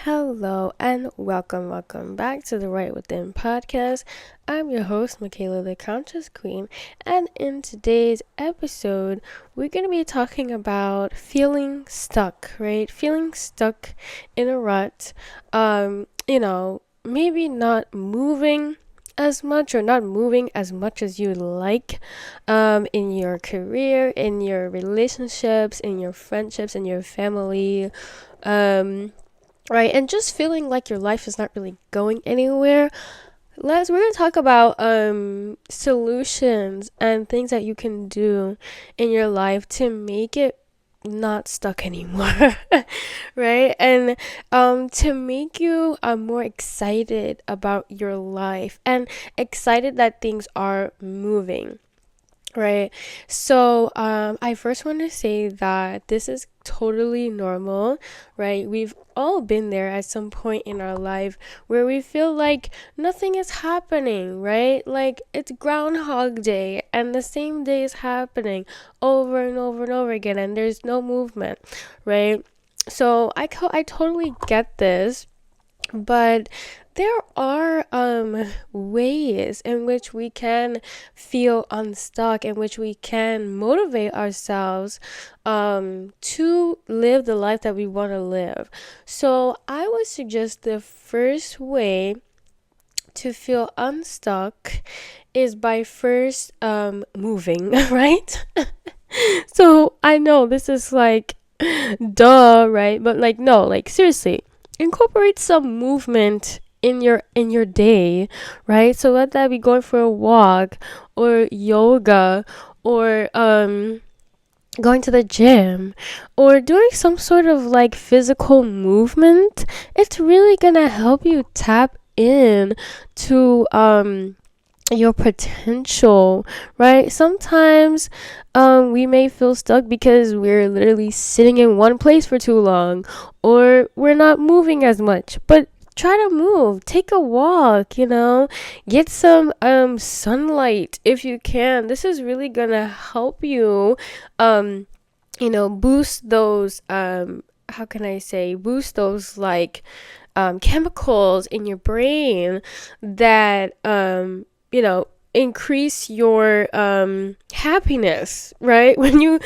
Hello and welcome back to the Right Within podcast. I'm your host, Michaela, the Conscious Queen, and in today's episode, we're going to be talking about feeling stuck, right? Feeling stuck in a rut, maybe not moving as much or not moving as much as you like in your career, in your relationships, in your friendships, in your family. Right, and just feeling like your life is not really going anywhere. We're gonna talk about solutions and things that you can do in your life to make it not stuck anymore. Right, and to make you more excited about your life and excited that things are moving. Right. So, I first want to say that this is totally normal, right? We've all been there at some point in our life where we feel like nothing is happening, right? Like it's Groundhog Day and the same day is happening over and over and over again, and there's no movement, right? So, I totally get this. But there are ways in which we can feel unstuck, in which we can motivate ourselves to live the life that we want to live. So I would suggest the first way to feel unstuck is by first moving, right? So I know this is like duh, right? But like no, like seriously, incorporate some movement in your day, right? So let that be going for a walk or yoga or going to the gym or doing some sort of like physical movement. It's really gonna help you tap in to your potential, right? Sometimes we may feel stuck because we're literally sitting in one place for too long or we're not moving as much. But try to move, take a walk, get some sunlight if you can. This is really gonna help you boost those how can I say, boost those like chemicals in your brain that increase your happiness, right? When you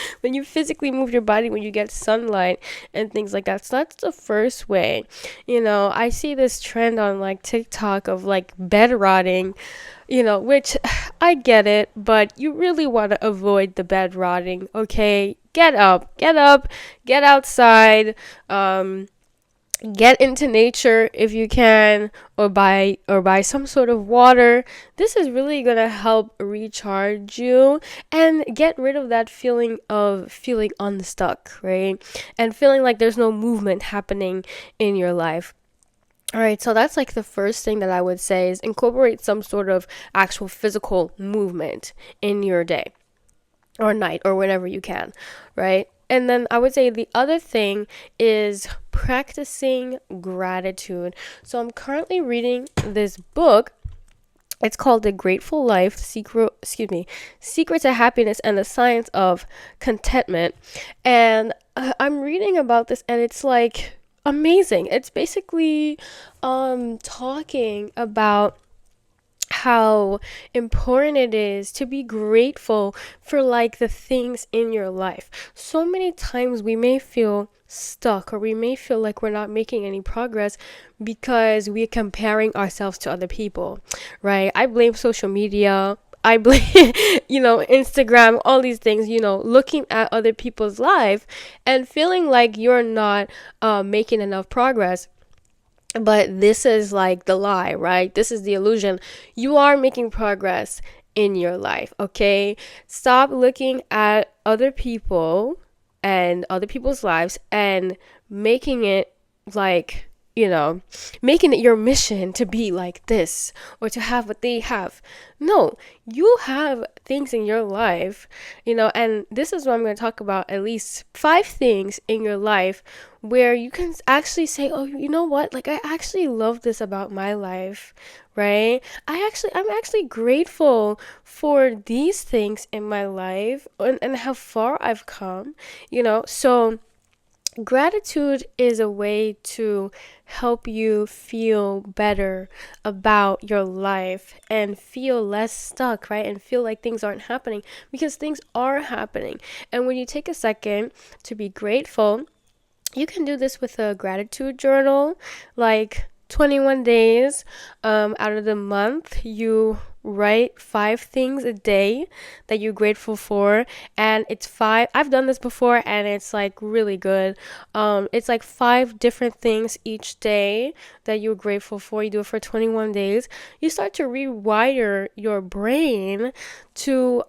physically move your body, when you get sunlight and things like that. So that's the first way. I see this trend on like TikTok of like bed rotting, which I get it, but you really want to avoid the bed rotting. Okay, get up, get outside, get into nature if you can, or buy some sort of water. This is really gonna help recharge you and get rid of that feeling of feeling unstuck, right? And feeling like there's no movement happening in your life. All right, so that's like the first thing that I would say is incorporate some sort of actual physical movement in your day or night or whenever you can, right? And then I would say the other thing is practicing gratitude. So I'm currently reading this book. It's called The Grateful Life, Secret to Happiness and the Science of Contentment. And I'm reading about this and it's like amazing. It's basically talking about how important it is to be grateful for like the things in your life. So many times we may feel stuck or we may feel like we're not making any progress because we're comparing ourselves to other people, right? I blame social media. I blame, Instagram, all these things, looking at other people's life and feeling like you're not making enough progress. But this is like the lie, right? This is the illusion. You are making progress in your life, okay? Stop looking at other people and other people's lives and making it like, making it your mission to be like this or to have what they have. No, you have things in your life, and this is what I'm going to talk about, at least 5 things in your life where you can actually say, oh, you know what? Like, I actually love this about my life, right? I'm actually grateful for these things in my life and how far I've come, so Gratitude is a way to help you feel better about your life and feel less stuck, right? And feel like things aren't happening, because things are happening. And when you take a second to be grateful, you can do this with a gratitude journal, like 21 days out of the month. You write 5 things a day that you're grateful for, and it's five. I've done this before, and it's like really good. It's like 5 different things each day that you're grateful for. You do it for 21 days. You start to rewire your brain to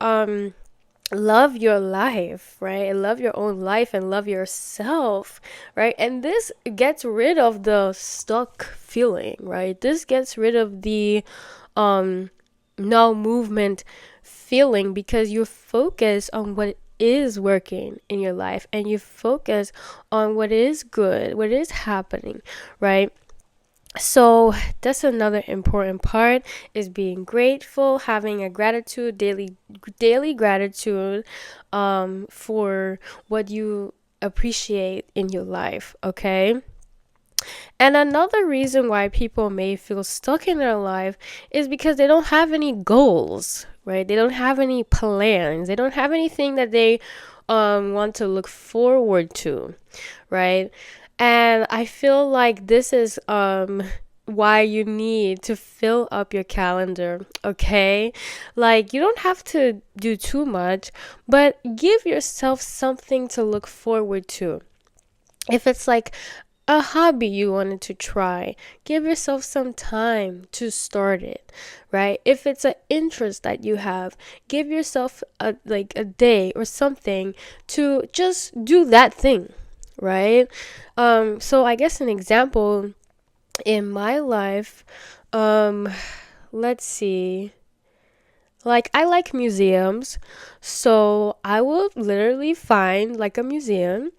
love your life, right? And love your own life and love yourself, right? And this gets rid of the stuck feeling, right? This gets rid of the um no movement feeling, because you focus on what is working in your life, and you focus on what is good, what is happening, right? So that's another important part, is being grateful, having a gratitude daily gratitude for what you appreciate in your life, okay? And another reason why people may feel stuck in their life is because they don't have any goals, right? They don't have any plans. They don't have anything that they want to look forward to, right? And I feel like this is why you need to fill up your calendar, okay? Like, you don't have to do too much, but give yourself something to look forward to. If it's like a hobby you wanted to try, give yourself some time to start it, right? If it's an interest that you have, give yourself a day or something to just do that thing, right? So I guess an example in my life, um let's see, like, I like museums, so I will literally find like a museum,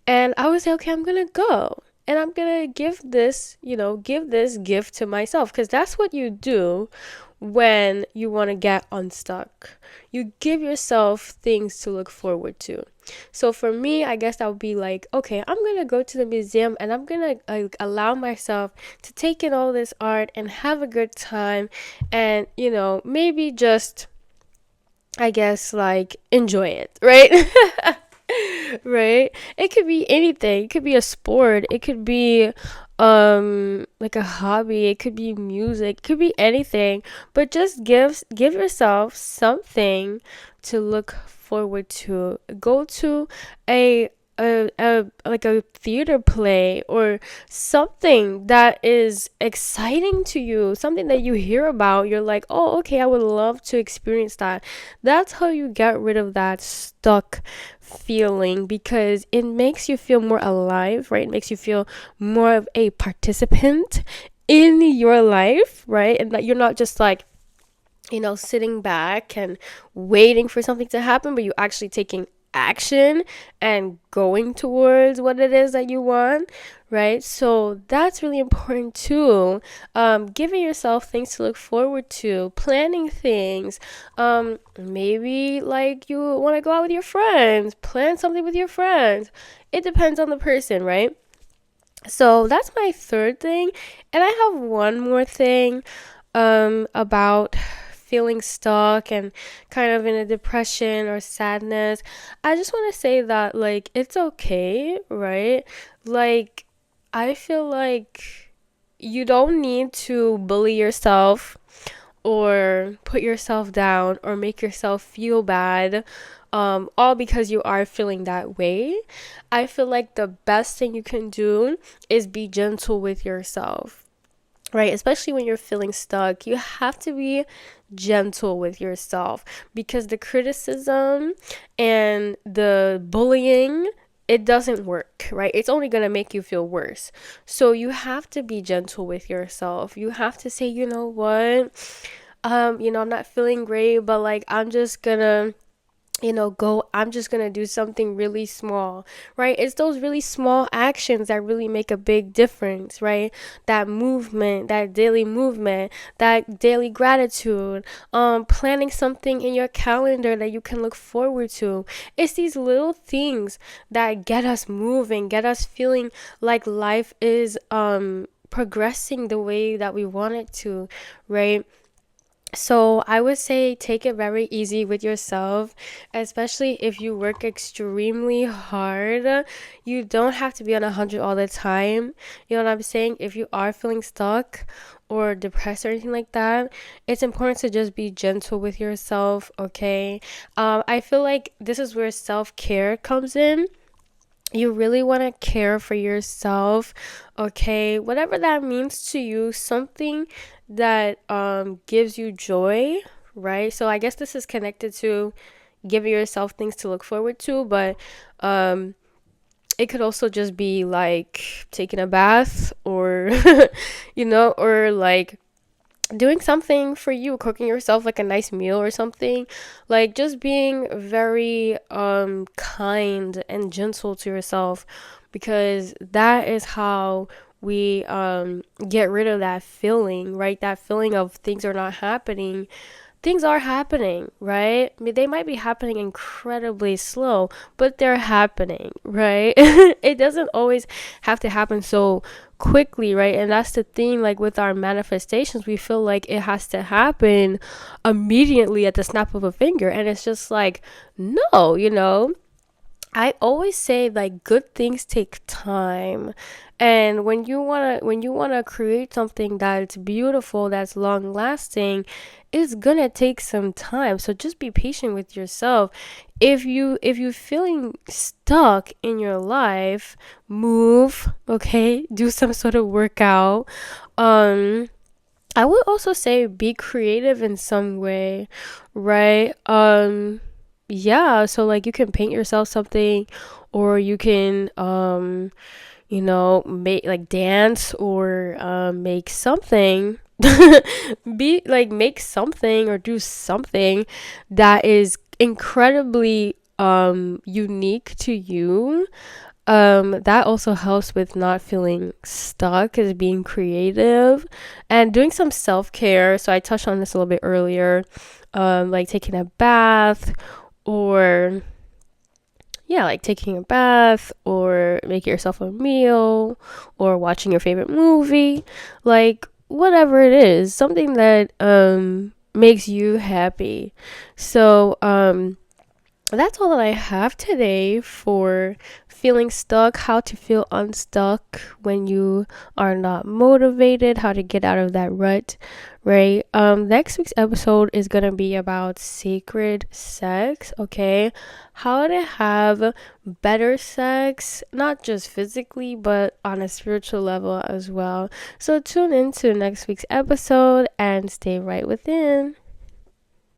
and I would say, okay, I'm gonna go. And I'm gonna give this gift to myself, because that's what you do when you want to get unstuck. You give yourself things to look forward to. So for me, I guess that would be like, okay, I'm gonna go to the museum, and I'm gonna allow myself to take in all this art and have a good time, and maybe just, I guess, like, enjoy it, right? Right? It could be anything. It could be a sport. It could be like a hobby. It could be music. It could be anything. But just give yourself something to look forward to. Go to a like a theater play, or something that is exciting to you, something that you hear about, you're like, oh, okay, I would love to experience that. That's how you get rid of that stuck feeling, because it makes you feel more alive, right? It makes you feel more of a participant in your life, right? And that you're not just like, sitting back and waiting for something to happen, but you're actually taking action and going towards what it is that you want, right? So that's really important too. Giving yourself things to look forward to, planning things. Maybe like you want to go out with your friends, plan something with your friends. It depends on the person, right? So that's my third thing. And I have one more thing about feeling stuck and kind of in a depression or sadness. I just want to say that, like, it's okay, right? Like, I feel like you don't need to bully yourself or put yourself down or make yourself feel bad, all because you are feeling that way. I feel like the best thing you can do is be gentle with yourself, right? Especially when you're feeling stuck, you have to be gentle with yourself, because the criticism and the bullying, it doesn't work, right? It's only going to make you feel worse. So you have to be gentle with yourself. You have to say, you know what? I'm not feeling great, but like, I'm just gonna go, I'm just gonna do something really small, right? It's those really small actions that really make a big difference, right? That movement, that daily movement, that daily gratitude, planning something in your calendar that you can look forward to. It's these little things that get us moving, get us feeling like life is progressing the way that we want it to, right? So I would say take it very easy with yourself, especially if you work extremely hard. You don't have to be on 100 all the time. You know what I'm saying? If you are feeling stuck or depressed or anything like that, it's important to just be gentle with yourself, okay? I feel like this is where self-care comes in. You really want to care for yourself, okay? Whatever that means to you, something that gives you joy, right? So I guess this is connected to giving yourself things to look forward to, but um it could also just be like taking a bath, or or like doing something for you, cooking yourself like a nice meal or something, like just being very kind and gentle to yourself, because that is how we get rid of that feeling, right? That feeling of things are not happening. Things are happening, right? I mean, they might be happening incredibly slow, but they're happening, right? It doesn't always have to happen so quickly, right? And that's the thing, like with our manifestations, we feel like it has to happen immediately at the snap of a finger. And it's just like, no, I always say like good things take time. And when you wanna create something that's beautiful, that's long lasting, it's gonna take some time. So just be patient with yourself. If you feeling stuck in your life, move, okay? Do some sort of workout. Um I would also say be creative in some way, right? Yeah, so like you can paint yourself something, or you can make like dance, or make something. Be like make something or do something that is incredibly unique to you. That also helps with not feeling stuck, is being creative and doing some self-care. So I touched on this a little bit earlier, like taking a bath, or yeah, like taking a bath, or making yourself a meal, or watching your favorite movie, like whatever it is, something that makes you happy. So that's all that I have today for feeling stuck, how to feel unstuck when you are not motivated, how to get out of that rut, right? Next week's episode is gonna be about sacred sex, okay? How to have better sex, not just physically, but on a spiritual level as well. So tune into next week's episode and stay right within.